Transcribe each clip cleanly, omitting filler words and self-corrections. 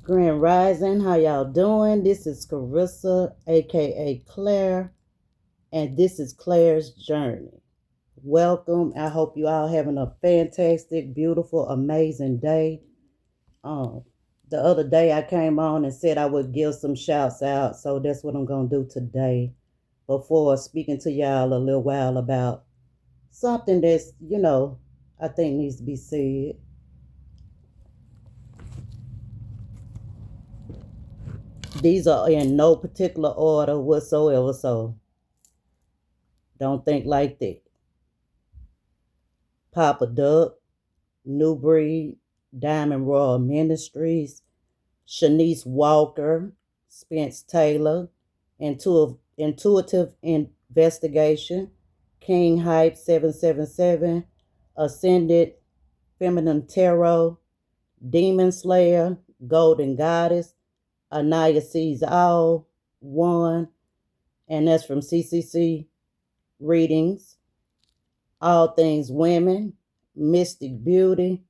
Grand Rising, how y'all doing? This is Carissa, aka Claire, and this is Claire's Journey. Welcome. I hope you all having a fantastic, beautiful, amazing day. Um, the other day I came on and said I would give some shouts out, so that's what I'm gonna do today. Before speaking to y'all a little while about something that's I think needs to be said. These are in no particular order whatsoever, so don't think like that. Papa Duck, New Breed, Diamond Royal Ministries, Shanice Walker, Spence Taylor, Intuitive Investigation, King Hype 777, Ascended Feminine Tarot, Demon Slayer, Golden Goddess, Anaya Sees All, One, and that's from CCC Readings, All Things Women, Mystic Beauty,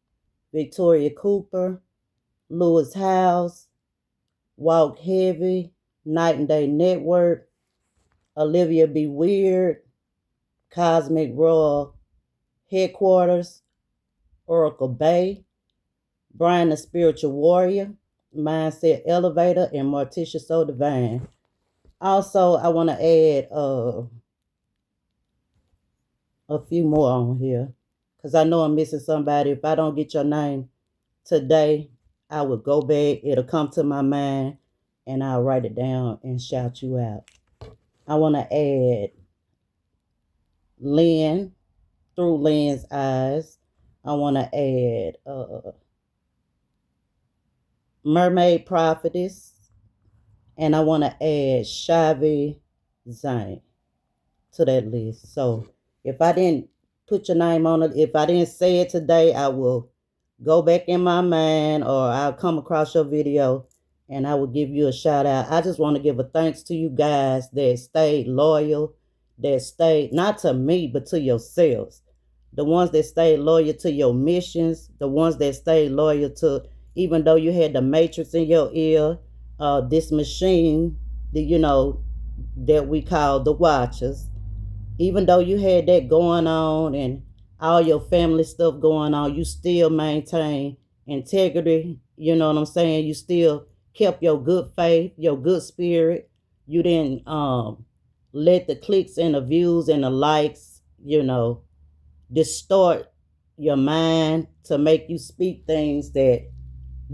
Victoria Cooper, Lewis House, Walk Heavy, Night and Day Network, Olivia B. Weird, Cosmic Royal Headquarters, Oracle Bay, Brian the Spiritual Warrior, Mindset Elevator, and Morticia So Divine. Also, I want to add a few more on here because I know I'm missing somebody. If I don't get your name today, I will go back. It'll come to my mind and I'll write it down and shout you out. I want to add Lynn through Lynn's eyes. I want to add Mermaid Prophetess. And I want to add Shavi Zane to that list. So if I didn't put your name on it, if I didn't say it today, I will go back in my mind or I'll come across your video and I will give you a shout out. I just want to give a thanks to you guys that stayed loyal, that stayed not to me, but to yourselves. The ones that stayed loyal to your missions, the ones that stayed loyal to, even though you had the matrix in your ear, this machine, that we call the Watchers, even though you had that going on and all your family stuff going on, you still maintain integrity. You know what I'm saying? You still kept your good faith, your good spirit. You didn't let the clicks and the views and the likes, distort your mind to make you speak things that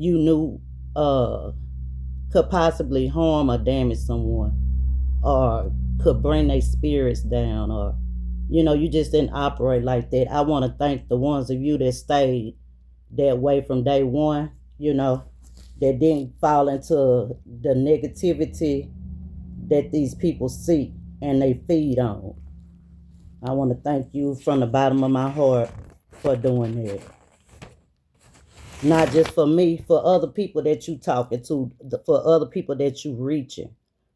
you knew could possibly harm or damage someone or could bring their spirits down, or you just didn't operate like that. I want to thank the ones of you that stayed that way from day one, that didn't fall into the negativity that these people seek and they feed on. I want to thank you from the bottom of my heart for doing that. Not just for me, for other people that you talking to, for other people that you reaching,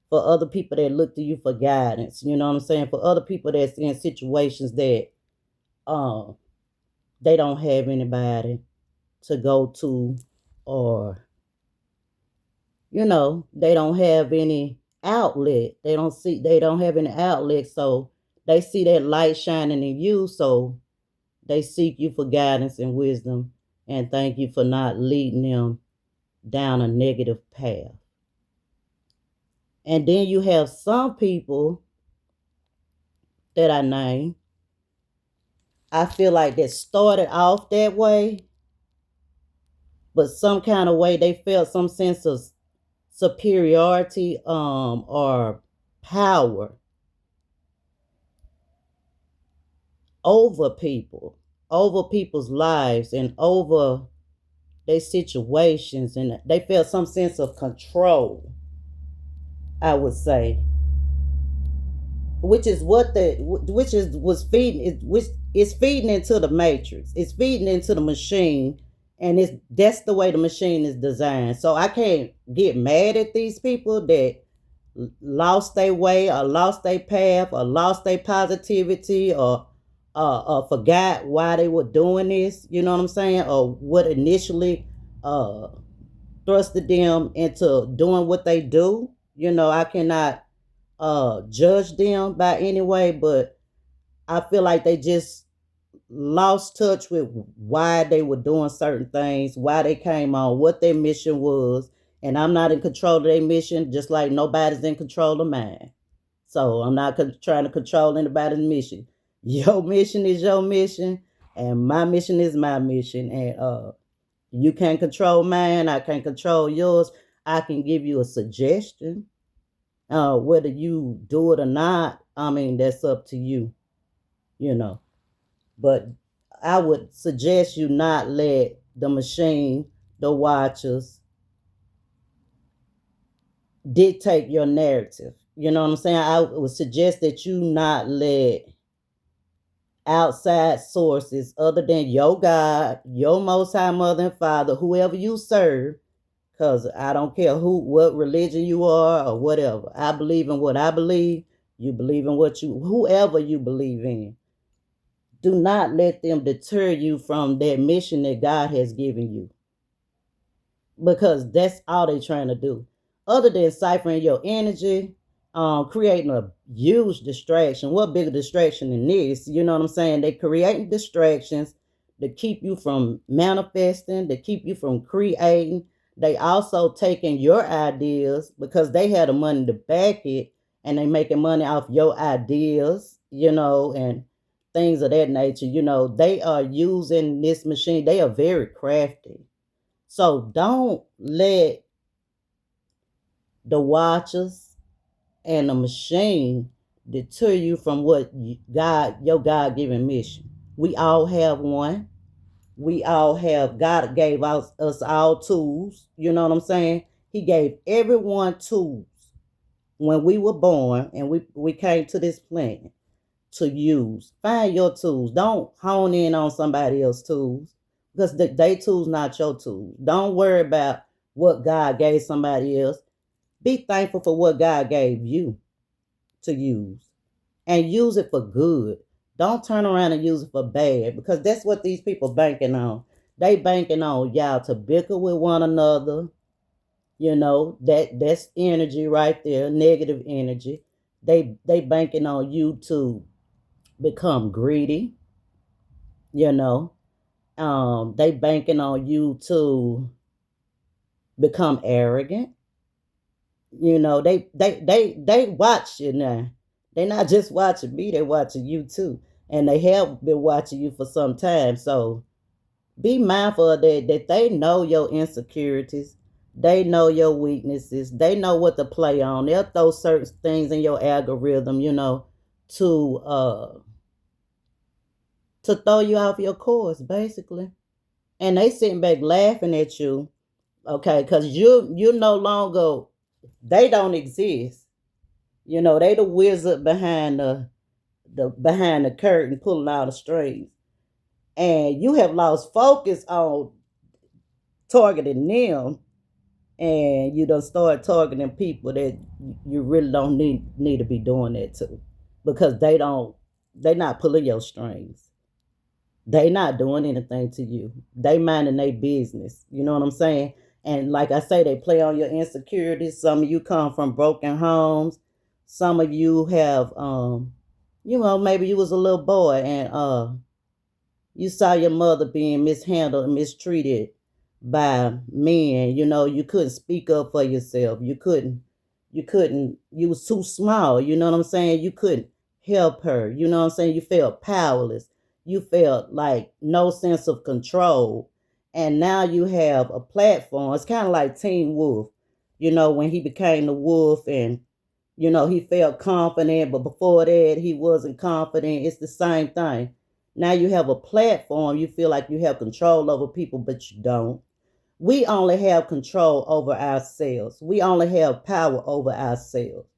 for other people that look to you for guidance. You know what I'm saying? For other people that's in situations that um they don't have anybody to go to, or they don't have any outlet. They don't have any outlet, so they see that light shining in you, so they seek you for guidance and wisdom, and thank you for not leading them down a negative path. And then you have some people that I name, I feel like that started off that way, but some kind of way they felt some sense of superiority or power over people, over people's lives and over their situations, and they felt some sense of control, I would say, which is what the which is was feeding it, which is feeding into the matrix, it's feeding into the machine, and it's that's the way the machine is designed. So I can't get mad at these people that lost their way or lost their path or lost their positivity, or forgot why they were doing this, you know what I'm saying, or what initially uh thrusted them into doing what they do. I cannot judge them by any way, but I feel like they just lost touch with why they were doing certain things, why they came on, what their mission was. And I'm not in control of their mission, just like nobody's in control of mine. So I'm not trying to control anybody's mission. Your mission is your mission, and my mission is my mission. And you can't control mine. I can't control yours. I can give you a suggestion. Whether you do it or not, I mean, that's up to you, you know. But I would suggest you not let the machine, the watchers, dictate your narrative. You know what I'm saying? I would suggest that you not let outside sources other than your God, your most high mother and father, whoever you serve, because I don't care what religion you are or whatever. I believe in what I believe. You believe in whoever you believe in. Do not let them deter you from that mission that God has given you, because that's all they're trying to do. Other than ciphering your energy, creating a huge distraction. What bigger distraction than this? You know what I'm saying? They creating distractions to keep you from manifesting, to keep you from creating. They also taking your ideas because they had the money to back it, and they making money off your ideas, and things of that nature. They are using this machine. They are very crafty. So don't let the watchers and the machine deter you from your God given mission. We all have one. We all have, God gave us all tools. You know what I'm saying? He gave everyone tools when we were born and we came to this planet to use. Find your tools. Don't hone in on somebody else's tools, because they tools not your tools. Don't worry about what God gave somebody else. Be thankful for what God gave you to use, and use it for good. Don't turn around and use it for bad, because that's what these people banking on. They banking on y'all to bicker with one another. That's energy right there, negative energy. They banking on you to become greedy. you know they banking on you to become arrogant. They watch you now. They not just watching me, they watching you too, and they have been watching you for some time. So be mindful of that they know your insecurities, they know your weaknesses, they know what to play on. They'll throw certain things in your algorithm, to throw you off your course, basically. And they sitting back laughing at you, okay, because you no longer, they don't exist. They the wizard behind the curtain pulling all the strings. And you have lost focus on targeting them, and you don't start targeting people that you really don't need to be doing that to, because they not pulling your strings. They not doing anything to you. They minding their business. You know what I'm saying? And like I say, they play on your insecurities. Some of you come from broken homes. Some of you have, maybe you was a little boy, and you saw your mother being mishandled and mistreated by men. You couldn't speak up for yourself. You was too small. You know what I'm saying? You couldn't help her. You know what I'm saying? You felt powerless. You felt like no sense of control. And now you have a platform. It's kind of like Teen Wolf, when he became the wolf, and he felt confident, but before that, he wasn't confident. It's the same thing. Now you have a platform, you feel like you have control over people, but you don't. We only have control over ourselves. We only have power over ourselves.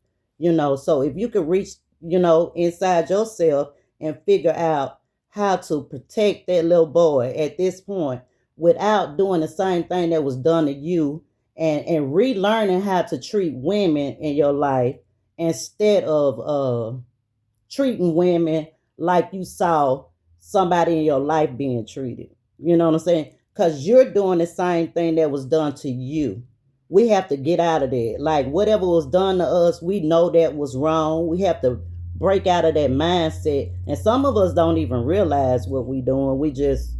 So if you can reach, inside yourself and figure out how to protect that little boy at this point without doing the same thing that was done to you, and relearning how to treat women in your life instead of treating women like you saw somebody in your life being treated. You know what I'm saying? because you're doing the same thing that was done to you. We have to get out of there. Like whatever was done to us, we know that was wrong. We have to break out of that mindset. And some of us don't even realize what we doing. We just,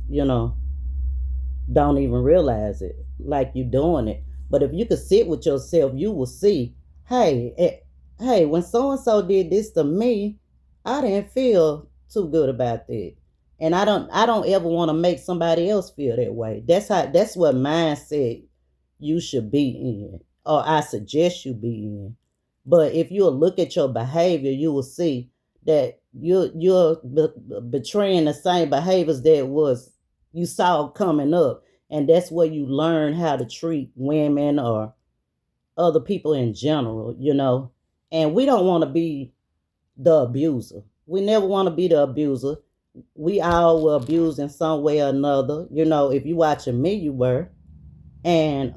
don't even realize it. Like you doing it. But if you could sit with yourself, you will see, hey, hey, when so and so did this to me, I didn't feel too good about that. And I don't ever want to make somebody else feel that way. That's what mindset you should be in, or I suggest you be in. But if you'll look at your behavior, you will see that you're betraying the same behaviors that was you saw coming up, and that's where you learn how to treat women or other people in general. And we don't want to be the abuser. We never want to be the abuser. We all were abused in some way or another. If you watching me, you were. And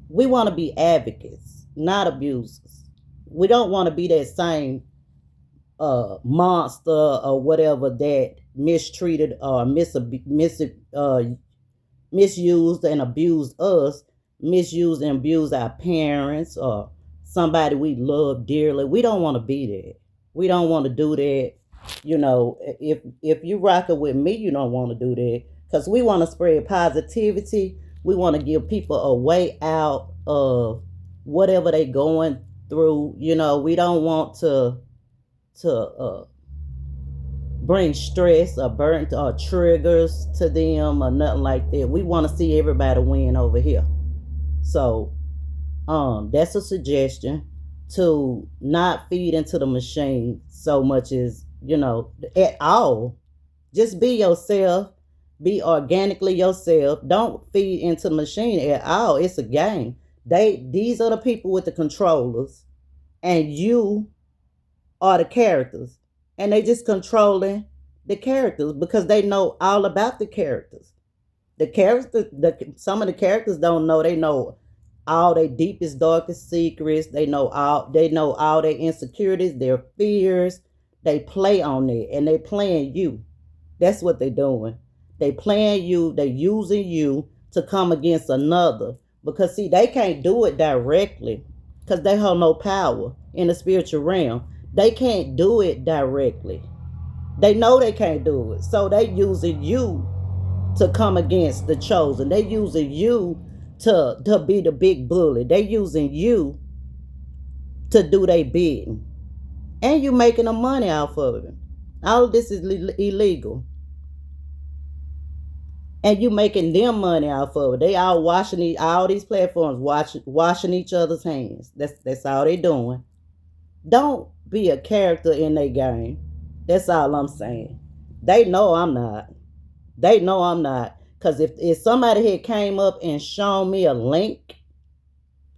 we want to be advocates, not abusers. We don't want to be that same monster or whatever that mistreated or misused and abused us, misused and abused our parents or somebody we love dearly. We don't want to be that. We don't want to do that. If you rocking with me, you don't want to do that because we want to spread positivity. We want to give people a way out of whatever they going through. We don't want to bring stress or burnt or triggers to them or nothing like that. We want to see everybody win over here. So that's a suggestion, to not feed into the machine so much as at all. Just be yourself, be organically yourself. Don't feed into the machine at all. It's a game. These are the people with the controllers, and you are the characters, and they just controlling the characters because they know all about the characters. Some of the characters don't know. They know all their deepest, darkest secrets. They know all their insecurities, their fears. They play on it, and they playing you. That's what they're doing. They playing you. They using you to come against another, because see, they can't do it directly because they hold no power in the spiritual realm. They can't do it directly. They know they can't do it, so they using you to come against the chosen. They using you to be the big bully. They using you to do their bidding, and you making the money off of it. All of this is illegal, and you making them money off of it. They all all these platforms washing each other's hands. That's all they doing. Don't be a character in their game. That's all I'm saying. They know I'm not. They know I'm not. Because if somebody had came up and shown me a link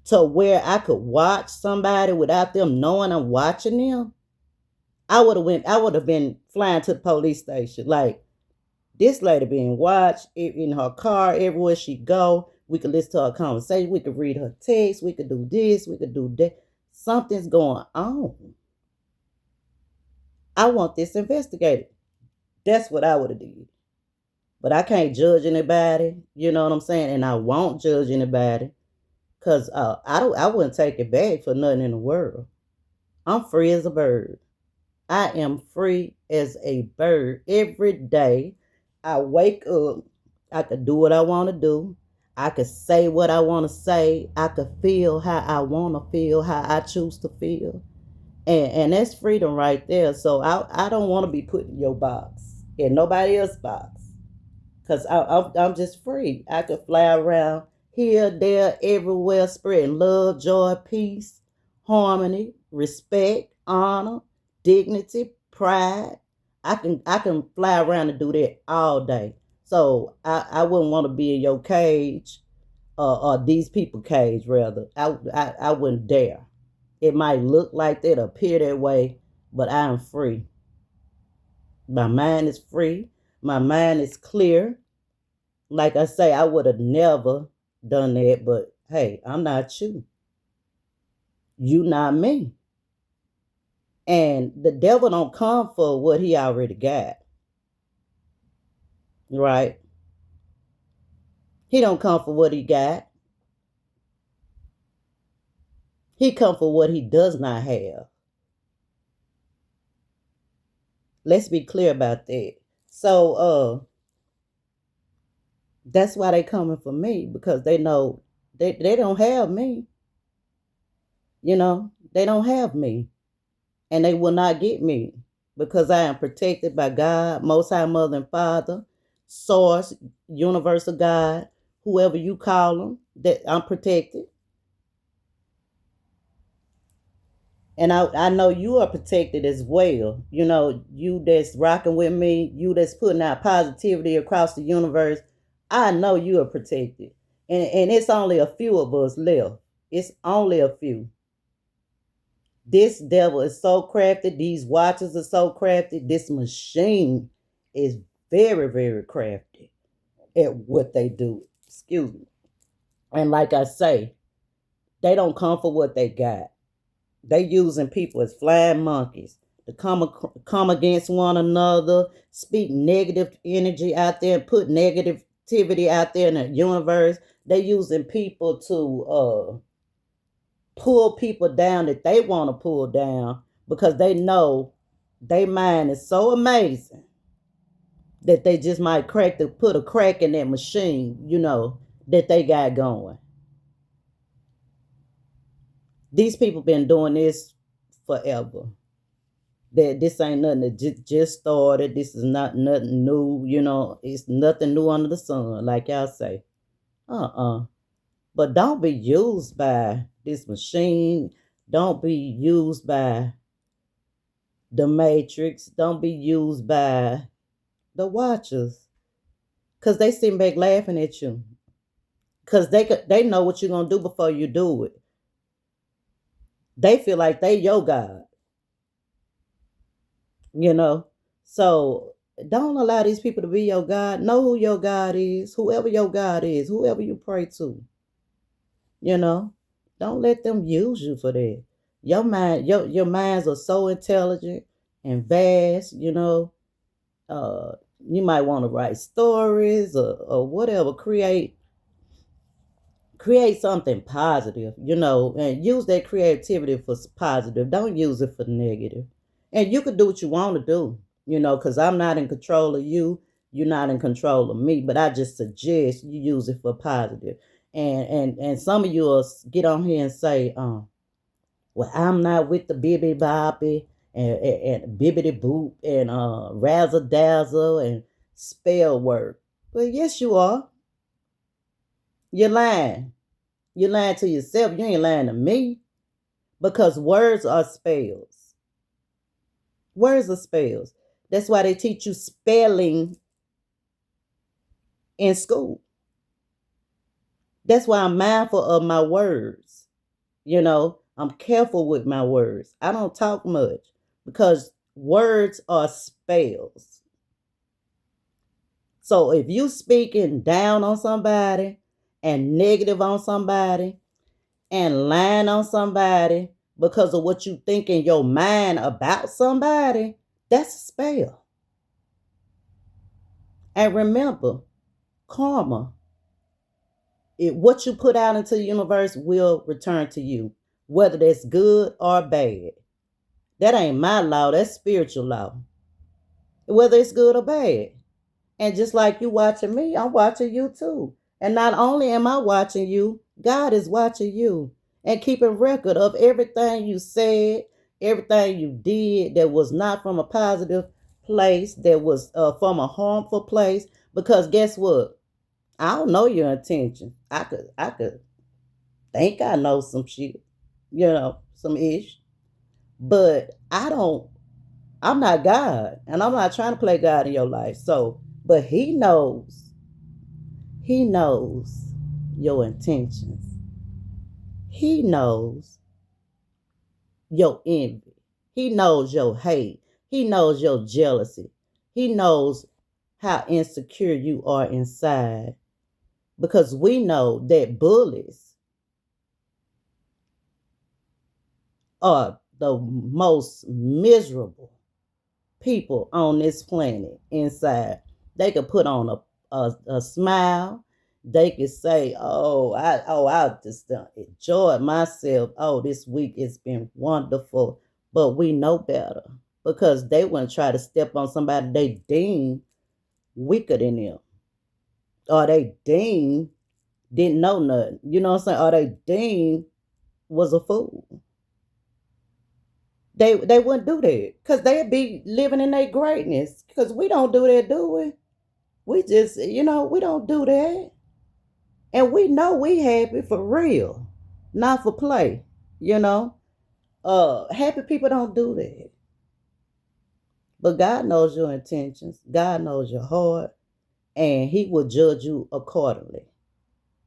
to where I could watch somebody without them knowing I'm watching them, I would have been flying to the police station. Like, this lady being watched in her car, everywhere she go. We could listen to her conversation. We could read her text. We could do this. We could do that. Something's going on. I want this investigated. That's what I would have did. But I can't judge anybody. You know what I'm saying? And I won't judge anybody because I wouldn't take it back for nothing in the world. I'm free as a bird. I am free as a bird. Every day I wake up, I could do what I want to do. I could say what I want to say. I could feel how I want to feel, how I choose to feel. And that's freedom right there. So I don't want to be put in your box, in nobody else's box. Because I'm just free. I could fly around here, there, everywhere, spreading love, joy, peace, harmony, respect, honor, dignity, pride. I can fly around and do that all day. So I wouldn't want to be in your cage, or these people cage rather. I wouldn't dare. It might look like that, appear that way, but I am free. My mind is free. My mind is clear. Like I say, I would have never done that, but hey, I'm not you. You not me. And the devil don't come for what he already got. Right? He don't come for what he got. He come for what he does not have. Let's be clear about that. So that's why they coming for me, because they know they don't have me. You know, they don't have me. And they will not get me, because I am protected by God, Most High Mother and Father, Source, Universal God, whoever you call them, that I'm protected. And I know you are protected as well. You know, you that's rocking with me, you that's putting out positivity across the universe. I know you are protected. And it's only a few of us left. It's only a few. This devil is so crafty. These watches are so crafty. This machine is very, very crafty at what they do. Excuse me. And like I say, they don't come for what they got. They using people as flying monkeys to come against one another, speak negative energy out there, and put negativity out there in the universe. They using people to pull people down that they want to pull down, because they know their mind is so amazing that they just might put a crack in that machine, that they got going. These people been doing this forever. That this ain't nothing that just started. This is not nothing new, it's nothing new under the sun, like y'all say. But don't be used by this machine. Don't be used by the Matrix. Don't be used by the Watchers, because they sitting back laughing at you, because they know what you're gonna do before you do it. They feel like they your God, you know. So don't allow these people to be your God. Know who your God is. Whoever your God is, whoever you pray to, you know. Don't let them use you for that. Your minds are so intelligent and vast, uh, you might want to write stories, or whatever, create something positive, and use that creativity for positive. Don't use it for negative. And you can do what you want to do, because I'm not in control of you. You're not in control of me, but I just suggest you use it for positive. And some of you will get on here and say, well, I'm not with the bibby boppy and bibbity boop and razzle dazzle and spell work. Well, yes, you are. You're lying. You're lying to yourself. You ain't lying to me, because words are spells. Words are spells. That's why they teach you spelling in school. That's why I'm mindful of my words. I'm careful with my words. I don't talk much, because words are spells. So if you speaking down on somebody and negative on somebody and lying on somebody because of what you think in your mind about somebody, that's a spell. And remember, karma, what you put out into the universe will return to you, whether that's good or bad. That ain't my law, that's spiritual law. Whether it's good or bad. And just like you watching me, I'm watching you too. And not only am I watching you, God is watching you and keeping record of everything you said, everything you did that was not from a positive place, that was from a harmful place. Because guess what? I don't know your intention. I could think I know some shit, some ish. But I'm not God, and I'm not trying to play God in your life. So, but He knows your intentions. He knows your envy. He knows your hate. He knows your jealousy. He knows how insecure you are inside. Because we know that bullies are the most miserable people on this planet inside. They could put on a smile. They could say, I just enjoyed myself. Oh, this week it's been wonderful. But we know better because they wouldn't try to step on somebody they deem weaker than them. Or they deem didn't know nothing. You know what I'm saying? Or they deem was a fool. They wouldn't do that because they'd be living in their greatness. Because we don't do that, do we? We just, we don't do that. And we know we happy for real, not for play, you know. Happy people don't do that. But God knows your intentions. God knows your heart, and He will judge you accordingly.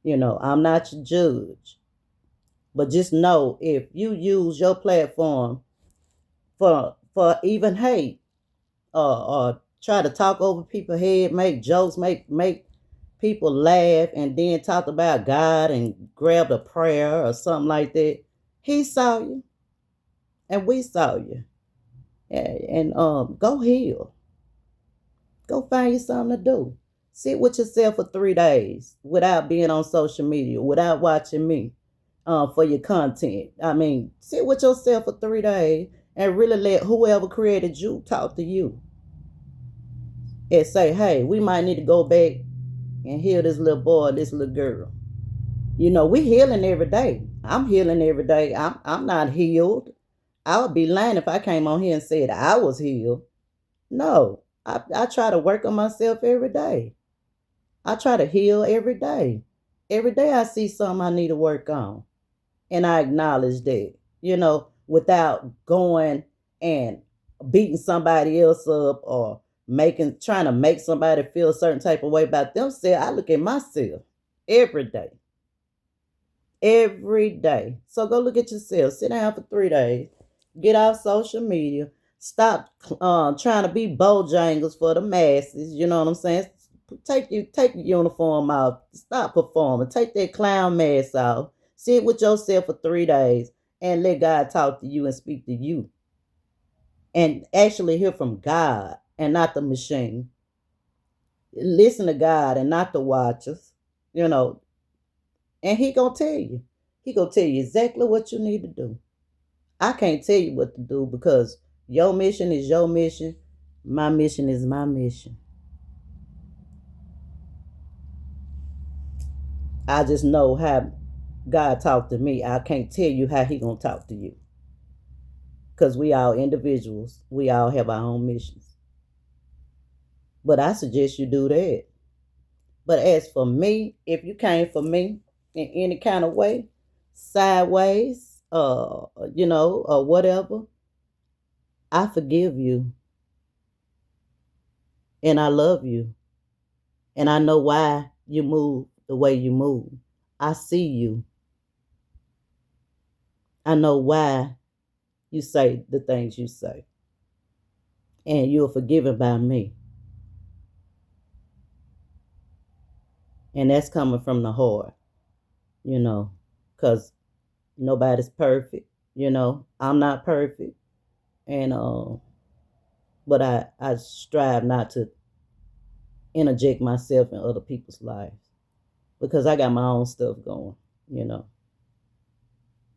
I'm not your judge. But just know if you use your platform for even hate, or try to talk over people's head, make jokes, make people laugh, and then talk about God and grab a prayer or something like that. He saw you, and we saw you, and go heal. Go find you something to do. Sit with yourself for 3 days without being on social media, without watching me for your content. I mean, sit with yourself for 3 days and really let whoever created you talk to you and say, hey, we might need to go back and heal this little boy, this little girl. We healing every day. I'm healing every day. I'm not healed. I would be lying if I came on here and said I was healed. No, I try to work on myself every day. I try to heal every day. Every day I see something I need to work on. And I acknowledge that, without going and beating somebody else up or trying to make somebody feel a certain type of way about themselves. I look at myself every day. Every day. So go look at yourself. Sit down for 3 days. Get off social media. Stop trying to be Bojangles for the masses. You know what I'm saying? Take your uniform off. Stop performing. Take that clown mask off. Sit with yourself for 3 days and let God talk to you and speak to you. And actually hear from God and not the machine. Listen to God and not the watchers. And He gonna tell you. He gonna tell you exactly what you need to do. I can't tell you what to do because your mission is your mission. My mission is my mission. I just know how God talked to me. I can't tell you how He gonna talk to you. Because we all individuals. We all have our own missions. But I suggest you do that. But as for me, if you came for me in any kind of way, sideways, or whatever, I forgive you. And I love you. And I know why you move the way you move. I see you. I know why you say the things you say. And you're forgiven by me. And that's coming from the heart, because nobody's perfect. I'm not perfect. And but I strive not to interject myself in other people's lives because I got my own stuff going, you know.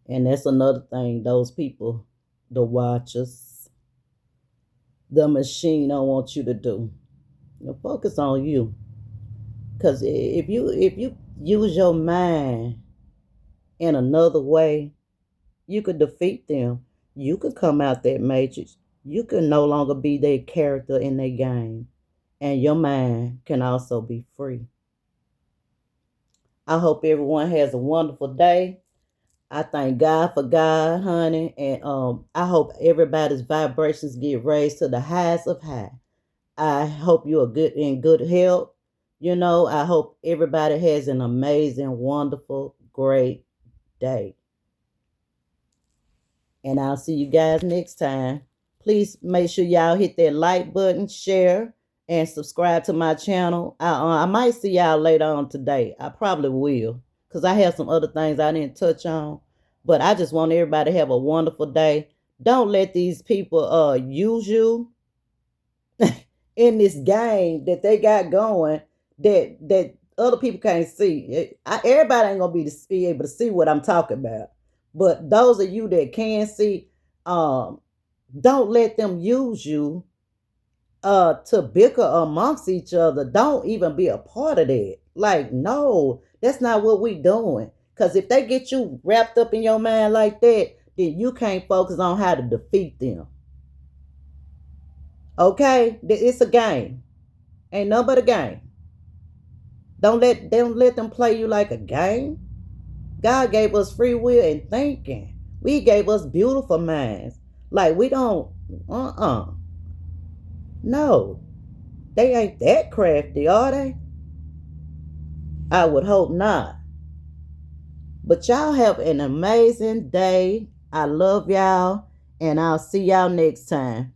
And that's another thing, those people, the watchers, the machine don't want you to do. Focus on you. Cause if you use your mind in another way, you could defeat them. You could come out that matrix. You can no longer be their character in their game. And your mind can also be free. I hope everyone has a wonderful day. I thank God for God, honey, and I hope everybody's vibrations get raised to the highest of high. I hope you are in good health. I hope everybody has an amazing, wonderful, great day. And I'll see you guys next time. Please make sure y'all hit that like button, share, and subscribe to my channel. I might see y'all later on today. I probably will because I have some other things I didn't touch on. But I just want everybody to have a wonderful day. Don't let these people use you in this game that they got going that other people can't see. Everybody ain't gonna be able to see what I'm talking about. But those of you that can see, um, don't let them use you to bicker amongst each other. Don't even be a part of that. Like, no, that's not what we doing. Cause if they get you wrapped up in your mind like that, then you can't focus on how to defeat them. Okay? It's a game. Ain't nothing but a game. Don't let them play you like a game. God gave us free will and thinking. We gave us beautiful minds. Like we don't no. They ain't that crafty, are they? I would hope not. But y'all have an amazing day. I love y'all, and I'll see y'all next time.